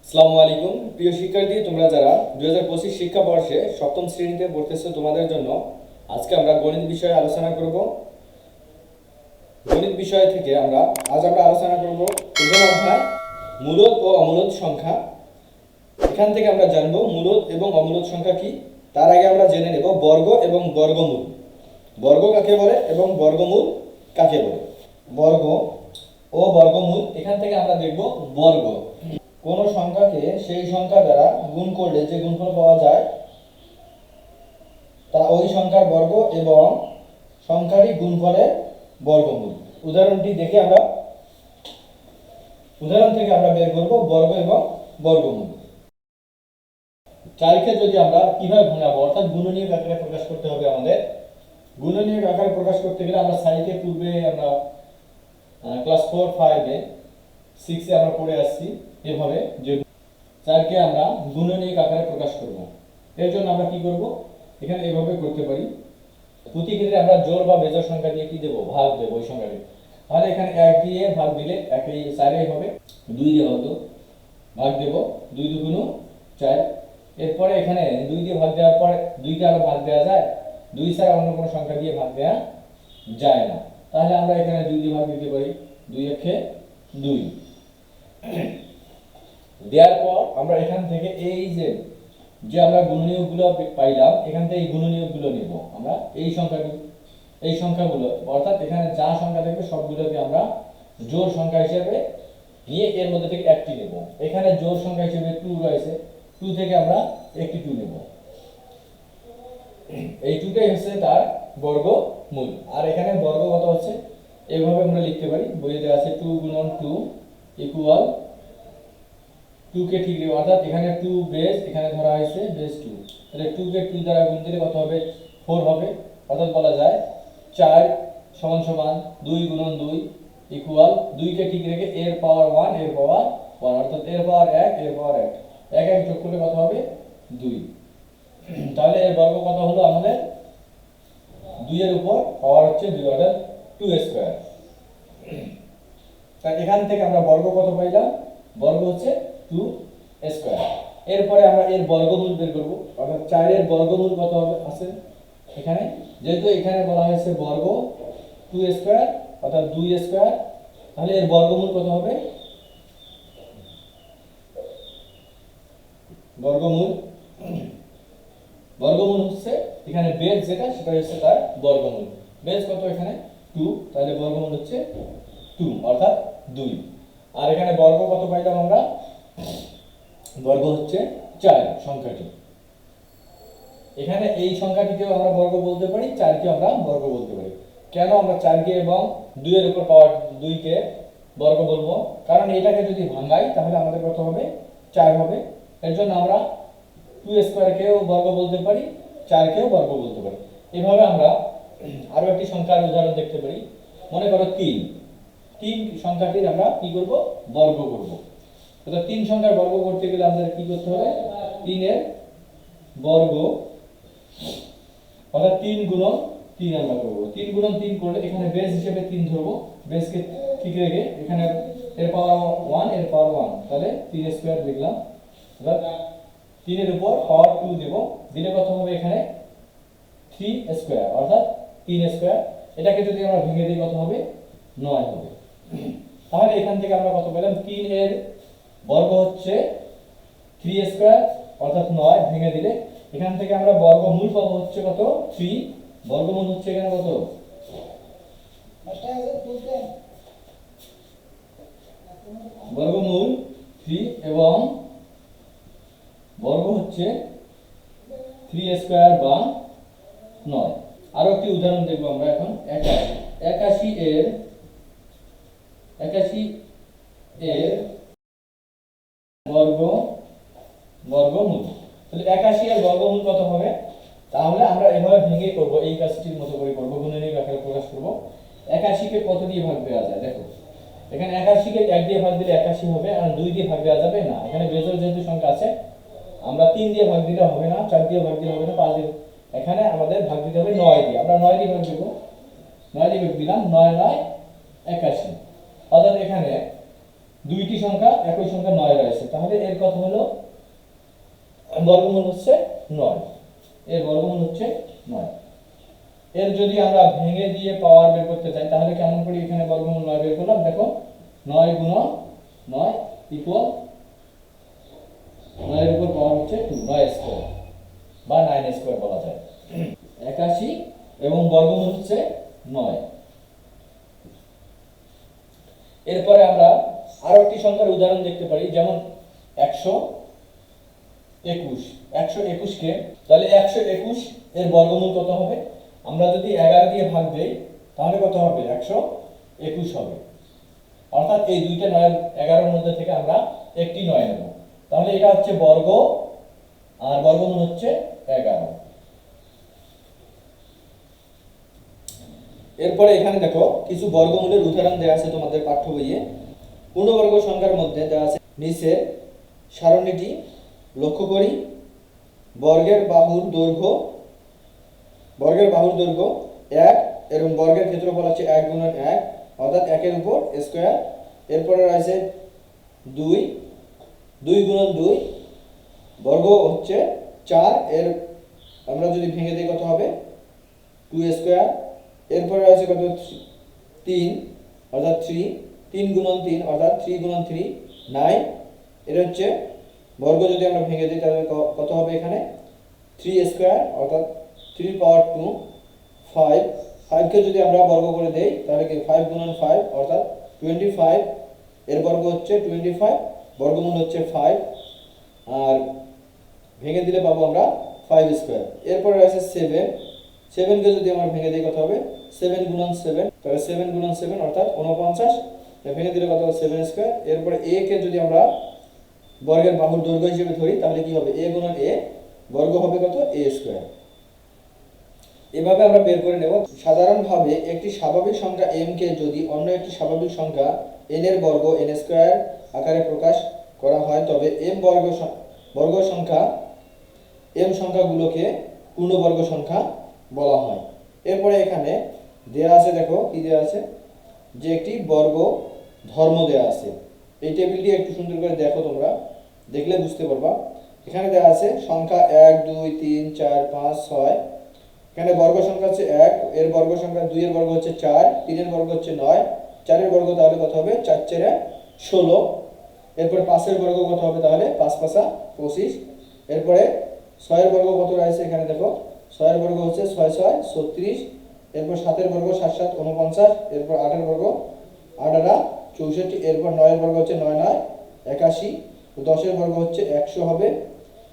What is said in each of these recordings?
আসসালামু আলাইকুম প্রিয় শিক্ষার্থী, তোমরা যারা 2025 শিক্ষাবর্ষে সপ্তম শ্রেণীতে পড়তেছো, তোমাদের জন্য আজকে আমরা গণিত বিষয়ে আলোচনা করব। গণিত বিষয় থেকে আজ আমরা আলোচনা করব প্রথম অধ্যায় মূলদ ও অমূলদ সংখ্যা। এখান থেকে আমরা জানব মূলদ এবং অমূলদ সংখ্যা কি। তার আগে আমরা জেনে নেব বর্গ এবং বর্গমূল। বর্গ কাকে বলে এবং বর্গমূল কাকে বলে। বর্গ ও বর্গমূল, এখান থেকে আমরা দেখব বর্গ। কোন সংখ্যাকে সেই সংখ্যা দ্বারা গুণ করলে যে গুণফল পাওয়া যায় তা ওই সংখ্যার বর্গ এবং সংখ্যারই গুণফলের বর্গমূল। উদাহরণ থেকে আমরা বের করব বর্গ এবং বর্গমূল। 4কে যদি আমরা কিভাবে ভাঙাবো, অর্থাৎ গুণনীয়ক আকারে প্রকাশ করতে হবে আমাদের। গুণনীয়ক আকারে প্রকাশ করতে গেলে আমরা 4কে পূর্বে আমরা ক্লাস 4, 5 এ 6 এ আমরা পড়ে আসছি এভাবে যে 4কে আমরা গুণনীয়ক আকারে প্রকাশ করব। এর জন্য আমরা কি করব, এখানে এভাবে করতে পারি। প্রতি ক্ষেত্রে আমরা জোড় বা বেজোড় সংখ্যা দিয়ে কি দেব, ভাগ দেব ওই সংখ্যাকে। তাহলে এখানে 1 দিয়ে ভাগ দিলে 1 4 হবে, 2 দিয়ে ভাগ দেব 2 2 4। এরপরে এখানে 2 দিয়ে ভাগ দেওয়ার পর 2 কে আরো ভাগ দেওয়া যায়, 2 ছাড়া অন্য কোনো সংখ্যা দিয়ে ভাগ দেওয়া যায় না। তাহলে আমরা এখানে 2 দিয়ে ভাগ দিতে পারি, 2 একে 2। দেওয়ার পর আমরা এখান থেকে এই যে আমরা গুণনীয়কগুলো পাইলাম, এখান থেকে এই গুণনীয়কগুলো নেব আমরা এই সংখ্যাগুলো, অর্থাৎ এখানে যা সংখ্যা থাকবে সবগুলোকে আমরা জোড় সংখ্যা হিসেবে নিয়ে এর মধ্যে থেকে একটি নেব। এখানে জোড় সংখ্যা হিসেবে 2 রয়েছে, 2 থেকে আমরা একটি 2 নেব। এই 2টাই হচ্ছে তার বর্গমূল। আর এখানে বর্গ কত হচ্ছে, এইভাবে আমরা লিখতে পারি, বইয়ে দেওয়া আছে 2 গুণন 2 ইকুয়াল 2 কে ঠিক নেব, অর্থাৎ এখানে 2 বেস, এখানে ধরা হয়েছে বেস 2। তাহলে 2 কে 2 দ্বারা গুণ দিলে কত হবে, 4 হবে। অর্থাৎ বলা যায় 4 সমান সমান 2 গুণন 2 ইকুয়াল 2 কে ঠিক রেখে এর পাওয়ার 1 এর পাওয়ার 1, অর্থাৎ এর পাওয়ার 1 এর পাওয়ার 1, 1 1 যোগ করলে কত হবে 2। তাহলে এর বর্গ কত হলো আমাদের, 2 এর উপর পাওয়ার হচ্ছে 2, অর্থাৎ 2 স্কয়ার। তাই এখান থেকে আমরা বর্গ কত পাইলাম, বর্গ হচ্ছে 2 স্কয়ার। এরপরে আমরা এর বর্গমূল বের করব, অর্থাৎ 4 এর বর্গমূল কত হবে আছে এখানে, যেহেতু এখানে বলা হয়েছে বর্গ 2 স্কয়ার অর্থাৎ 2 স্কয়ার, তাহলে এর বর্গমূল কত হবে, বর্গমূল হচ্ছে এখানে বেস যেটা সেটা হচ্ছে তার বর্গমূল। বেস কত এখানে 2, তাহলে বর্গমূল হচ্ছে 2 অর্থাৎ 2। আর এখানে বর্গ কত পাইলাম আমরা, বর্গ হচ্ছে 4 সংখ্যাটি। এখানে এই সংখ্যাটিকেও আমরা বর্গ বলতে পারি, 4কে আমরা বর্গ বলতে পারি। কেন আমরা 4কে এবং 2 এর উপর পাওয়ার 2 কে বর্গ বলবো, কারণ এটাকে যদি ভাঙাই তাহলে আমাদের কত হবে, 4 হবে। এর জন্য আমরা 2 স্কয়ারকেও বর্গ বলতে পারি, 4কেও বর্গ বলতে পারি। এভাবে আমরা আরো একটি সংখ্যার উদাহরণ দেখতে পারি। মনে করো 3 সংখ্যাটির আমরা কি করব, বর্গ করব। অর্থাৎ 3 সংখ্যার বর্গ করতে গেলে আমাদের কি করতে হবে, 3 এর বর্গ অর্থাৎ 3 গুণন 3 আমরা করব। 3 গুণন 3 করলে এখানে বেস হিসেবে 3 ধরব, বেসকে ঠিক রেখে এখানে এর পাওয়ার 1 এর পাওয়ার 1, তাহলে 3 স্কয়ার লিখলাম। অর্থাৎ 3 এর উপর পাওয়ার 2 দেব, দিলে কত হবে এখানে 3 স্কয়ার অর্থাৎ 3 স্কয়ার। এটাকে যদি আমরা ভেঙে দিই কত হবে, 9 হবে। তাহলে এখান থেকে আমরা কত পেলাম, 3 এর বর্গ হচ্ছে 3 স্কয়ার অর্থাৎ 9, ভেঙে দিলে এখান থেকে আমরা বর্গমূল পাবো হচ্ছে কত, 3। বর্গমূল হচ্ছে এখানে কত, বর্গমূল 3 এবং বর্গ হচ্ছে 3 স্কয়ার বা 9। আরো একটি উদাহরণ দেখব আমরা এখন। 81 এর বর্গমূল। তাহলে 81 এর বর্গমূল কত হবে, তাহলে আমরা এভাবে ভেঙে করব, এই কাজটির মতো করে করব, গুণনীয়ক আকারে প্রকাশ করব। 81 কে কত দিয়ে ভাগ দেওয়া যায়, দেখো এখানে 81 কে 1 দিয়ে ভাগ দিলে 81 হবে, আর 2 দিয়ে ভাগ দেওয়া যাবে না। এখানে বেজোড় যেহেতু সংখ্যা আছে, আমরা 3 দিয়ে ভাগ দিলে হবে না, 4 দিয়ে ভাগ দিলে হবে না, 5 দিয়ে, এখানে আমাদের ভাগ দিতে হবে 9 দিয়ে। আমরা 9 দিয়ে ভাগ দেব, 9 দিয়ে ভাগ দিলাম, 9 9 81। অর্থাৎ এখানে দুইটি সংখ্যা একই সংখ্যা 9 রয়েছে, তাহলে এর কত হলো বর্গমূল হচ্ছে 9, এর বর্গমূল হচ্ছে 9। এর যদি আমরা ভেঙে দিয়ে পাওয়ার বের করতে চাই তাহলে কেমন করে এখানে বর্গমূল 9 বের করলাম, দেখো 9 গুণন 9 ইকুয়াল 9 এর উপর পাওয়ার হচ্ছে 2, 9 স্কয়ার বা 9 স্কয়ার বলা যায় 81 এবং বর্গমূল হচ্ছে 9। এরপরে আমরা আরো একটি সংখ্যার উদাহরণ দেখতে পারি, যেমন 121। 121 কে তাহলে 121 এর বর্গমূল কত হবে, আমরা যদি 11 দিয়ে ভাগ দেই তাহলে কত হবে 121 হবে, অর্থাৎ এই দুইটা 9 11 এর মধ্যে থেকে আমরা একটি 9 নেব, তাহলে এটা হচ্ছে বর্গ আর বর্গমূল হচ্ছে 11। এরপরে এখানে দেখো কিছু বর্গমূলের উদাহরণ দেওয়া আছে তোমাদের পাঠ্য বইয়ে। পূর্ণবর্গ সংখ্যার মধ্যে দেওয়া আছে নিচে সারণীটি লক্ষ্য করি। বর্গের বাহুর দৈর্ঘ্য 1 এবং বর্গের ক্ষেত্রফল হচ্ছে 1 গুণন 1 অর্থাৎ 1 এর উপর স্কয়ার। এরপরে রয়েছে 2 গুণন 2 বর্গ হচ্ছে 4, এর আমরা যদি ভেঙে দিই কত হবে 2 স্কয়ার। এরপরে রয়েছে কত 3 অর্থাৎ 3 গুণন 3 অর্থাৎ 3 গুণন 3 9, এর হচ্ছে বর্গ যদি আমরা ভেঙে দিই তাহলে কত হবে এখানে 3 স্কয়ার অর্থাৎ 3 পাওয়ার 2 5। 5 কে যদি আমরা বর্গ করে দেই তাহলে কি 5 গুণন 5 অর্থাৎ 25, এর বর্গ হচ্ছে 25, বর্গমূল হচ্ছে 5 আর ভেঙে দিলে পাবো আমরা 5 স্কয়ার। এরপরে রয়েছে 7 কে যদি আমরা ভেঙে দিই কত হবে 7 গুণন 7, তাহলে 7 গুণন 7 অর্থাৎ 49, ভেঙে দিলে কত হবে 7 স্কয়ার। এরপরে a কে যদি আমরা বর্গের বাহুর দৈর্ঘ্য হিসেবে ধরি তাহলে কি হবে a গুণন a, বর্গ হবে কত a স্কয়ার। এভাবে আমরা বের করে নেব। সাধারণভাবে একটি স্বাভাবিক সংখ্যা m কে যদি অন্য একটি স্বাভাবিক সংখ্যা n এর বর্গ n স্কয়ার আকারে প্রকাশ করা হয় তবে m বর্গ সংখ্যা m সংখ্যাগুলোকে পূর্ণবর্গ সংখ্যা বলা হয়। এরপরে এখানে দেয়া আছে, দেখো কি দেয়া আছে, যে একটি বর্গ ধর্ম দেয়া আছে। এই টেবিলটি একটু সুন্দর করে দেখো, তোমরা দেখলে বুঝতে পারবা। এখানে দেয়া আছে সংখ্যা 1 2 3 4 5 6, এখানে বর্গ সংখ্যা হচ্ছে 1, এর বর্গ সংখ্যা 2 এর বর্গ হচ্ছে 4, 3 এর বর্গ হচ্ছে 9, 4 এর বর্গ তাহলে কত হবে 4 4 16। এরপরে 5 এর বর্গ কত হবে তাহলে 5 5 25। এরপরে 6 এর বর্গ কত রয়েছে এখানে দেখো, 6 এর বর্গ হচ্ছে 6 6 36। এরপর 7 এর বর্গ 7 7 49। এরপর 8 এর বর্গ 8 8 64। এরপর 9 এর বর্গ হচ্ছে 9 9 81। 10 এর বর্গ হচ্ছে 100 হবে।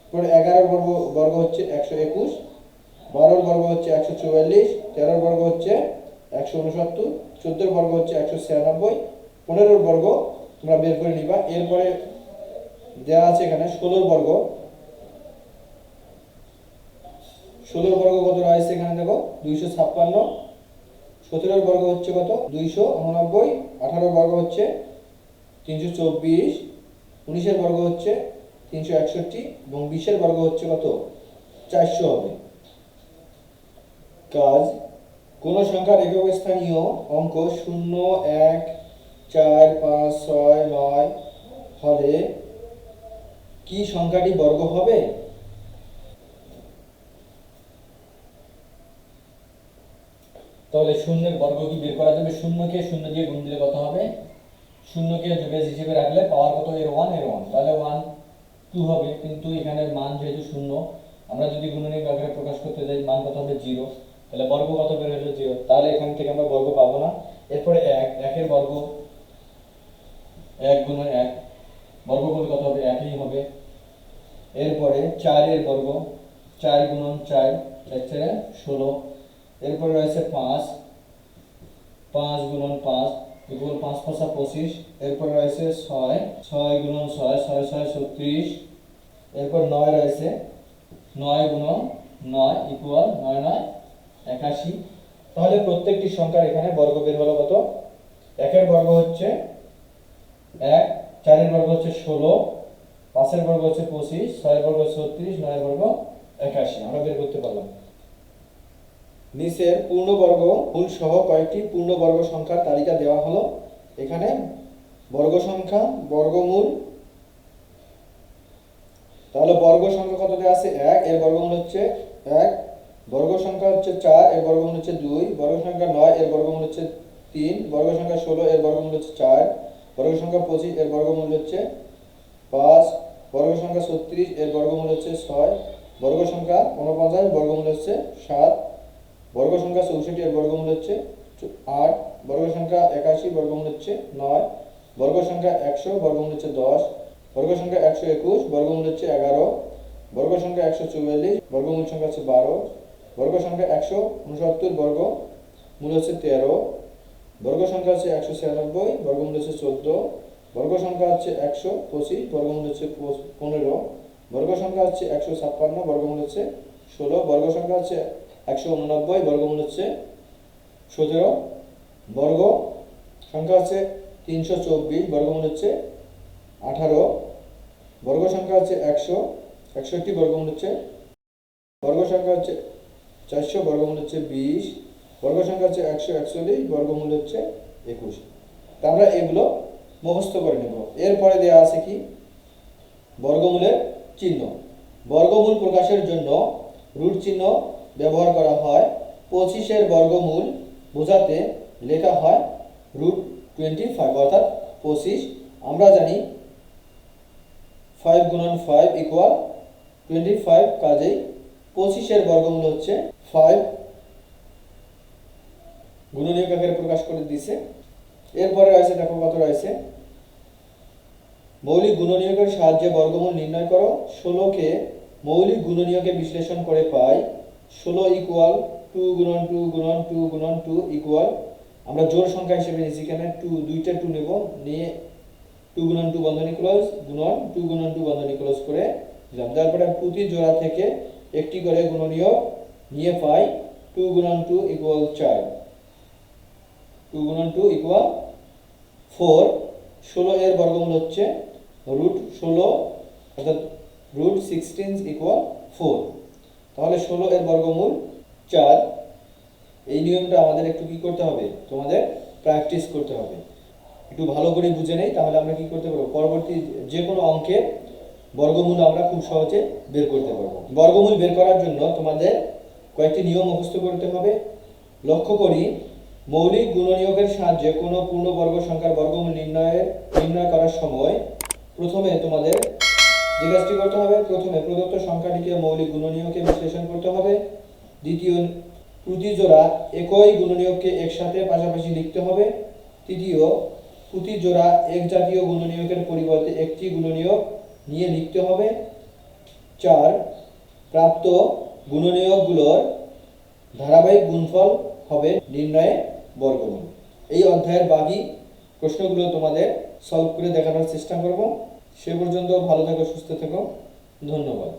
এরপর 11 এর বর্গ হচ্ছে 121। 12 এর বর্গ হচ্ছে 144। 13 এর বর্গ হচ্ছে 169। 14 এর বর্গ হচ্ছে 196। 15 এর বর্গ তোমরা বের করে নিবা। এরপরে দেওয়া আছে এখানে 16 এর বর্গ। 16 এর বর্গ কত রয়েছে এখানে দেখো 256। 17 এর বর্গ হচ্ছে কত 289। 18 এর বর্গ হচ্ছে 324। 19 এর বর্গ হচ্ছে 361 এবং 20 এর বর্গ হচ্ছে কত 400 হবে। কাজ, কোন সংখ্যার একক স্থানীয় অঙ্ক 0 1 4 5 6 9 হলে কি সংখ্যাটি বর্গ হবে? তাহলে শূন্যের বর্গ কি বের করা যাবে? শূন্যকে শূন্য দিয়ে গুণ দিলে কত হবে? শূন্যকে বেস হিসেবে রাখলে পাওয়ার কত এর 1 এর 1, তাহলে 1 2 হবে, কিন্তু এখানে মান যেহেতু শূন্য আমরা যদি গুণনীয়ক আকারে প্রকাশ করতে যাই মান কত হবে 0, তাহলে বর্গ কত বের হলো 0, তাহলে এখান থেকে আমরা বর্গ পাবো না। এরপরে 1 এর বর্গ 1 গুণন 1, বর্গ করলে কত হবে 1ই হবে। এরপরে 4 এর বর্গ 4 গুণন 4 4 16। এরপরে রয়েছে 5 5 গুণন 5 ইকুয়াল 5 5 25। এরপর রয়েছে 6 6 গুণন 6 6 6 36। এরপর 9 রয়েছে 9 গুণন 9 ইকুয়াল 9 9 81। তাহলে প্রত্যেকটি সংখ্যার এখানে বর্গ বের হলো কত? 1 এর বর্গ হচ্ছে 1, 4 এর বর্গ হচ্ছে 16, 5 এর বর্গ হচ্ছে 25, 6 এর বর্গ 36, 9 এর বর্গ 81। আমরা বের করতে পারলাম। নিচের পূর্ণবর্গ মূল সহ কয়েকটি পূর্ণবর্গ সংখ্যার তালিকা দেওয়া হলো। এখানে বর্গ সংখ্যা বর্গমূল, তাহলে বর্গ সংখ্যা কত দেওয়া আছে 1, এর বর্গমূল হচ্ছে 1, বর্গ সংখ্যা হচ্ছে 4, এর বর্গমূল হচ্ছে 2, বর্গ সংখ্যা 9, এর বর্গমূল হচ্ছে 3, বর্গ সংখ্যা 16, এর বর্গমূল হচ্ছে 4, বর্গ সংখ্যা 25, এর বর্গমূল হচ্ছে 5, বর্গ সংখ্যা 36, এর বর্গমূল হচ্ছে 6, বর্গ সংখ্যা 49, বর্গমূল হচ্ছে 7, বর্গ সংখ্যা 64, এর বর্গমূল হচ্ছে 8, বর্গ সংখ্যা 81, বর্গমূল হচ্ছে 9, বর্গ সংখ্যা 100, বর্গমূল হচ্ছে 10, বর্গ সংখ্যা 121, বর্গমূল হচ্ছে 11, বর্গ সংখ্যা 144, বর্গমূল সংখ্যা হচ্ছে 12, বর্গ সংখ্যা 169, বর্গমূল হচ্ছে 13, বর্গ সংখ্যা হচ্ছে 196, বর্গমূল হচ্ছে 14, বর্গ সংখ্যা হচ্ছে 125, বর্গমূল হচ্ছে 15, বর্গ সংখ্যা হচ্ছে 156, বর্গমূল হচ্ছে 16, বর্গ সংখ্যা হচ্ছে 189, বর্গমূল হচ্ছে 17, বর্গ সংখ্যা হচ্ছে 324, বর্গমূল হচ্ছে 18, বর্গ সংখ্যা হচ্ছে 161, বর্গমূল হচ্ছে, বর্গ সংখ্যা হচ্ছে 400, বর্গমূল হচ্ছে 20, বর্গ সংখ্যা হচ্ছে 141, বর্গমূল হচ্ছে 21। তা আমরা এগুলো মুখস্থ করে নেব। এরপরে দেওয়া আছে কি বর্গমূলের চিহ্ন। বর্গমূল প্রকাশের জন্য রুট চিহ্ন ব্যবহার করা হয়। 25-এর বর্গমূল বোঝাতে লেখা হয় রুট 25, অর্থাৎ 25। আমরা জানি 5 গুণন 5 ইকুয়াল 25, কাজেই 25-এর বর্গমূল হচ্ছে 5, গুণনীয়ক আকারে প্রকাশ করে দিয়েছে। এরপরে রয়েছে, দেখো কত রয়েছে, মৌলিক গুণনীয়কের সাহায্যে বর্গমূল নির্ণয় করো। 16কে মৌলিক গুণনীয়কে বিশ্লেষণ করে পাই 16 ইকুয়াল 2 গুণন 2 গুণন 2 গুণন 2 ইকুয়াল, আমরা জোড় সংখ্যা হিসেবে নিয়েছি, এখানে 2, দুইটা 2 নেব, নিয়ে 2 গুণন 2 বন্ধনী ক্লোজ গুণন 2 গুণন 2 বন্ধনী ক্লোজ করে দিলাম। তারপরে প্রতি জোড়া থেকে একটি করে গুণনীয়ক নিয়ে পাই 2 গুণন 2 ইকুয়াল 4, 2 গুণন 2 ইকুয়াল 4। 16 এর বর্গমূল হচ্ছে রুট 16, অর্থাৎ রুট 16 ইকুয়াল 4। তাহলে 16 এর বর্গমূল 4। এই নিয়মটা আমাদের একটু কি করতে হবে, তোমাদের প্র্যাকটিস করতে হবে। একটু ভালো করে বুঝে নেই, তাহলে আমরা কি করতে পারবো, পরবর্তী যে কোনো অঙ্কের বর্গমূল আমরা খুব সহজে বের করতে পারবো। বর্গমূল বের করার জন্য তোমাদের কয়েকটি নিয়ম মুখস্থ করতে হবে। লক্ষ্য করি, মৌলিক গুণনীয়কের সাহায্যে কোনো পূর্ণবর্গ সংখ্যার বর্গমূল নির্ণয় করার সময় প্রথমে তোমাদের যে কাজটি করতে হবে, প্রথমে প্রদত্ত সংখ্যাটিকে মৌলিক গুণনীয়কে বিশ্লেষণ করতে হবে। দ্বিতীয়, প্রতি জোড়া একই গুণনীয়ককে একসাথে পাশাপাশি লিখতে হবে। তৃতীয়, প্রতি জোড়া এক জাতীয় গুণনীয়কের পরিবর্তে একটি গুণনীয়ক নিয়ে লিখতে হবে। 4, প্রাপ্ত গুণনীয়কগুলোর ধারাবাহিক গুণফল হবে নির্ণয়ে বর্গমূল। এই অধ্যায়ের বাকি প্রশ্নগুলো তোমাদের সলভ করে দেখানোর চেষ্টা করব। সে পর্যন্ত ভালো থেকো, সুস্থ থেকো, ধন্যবাদ।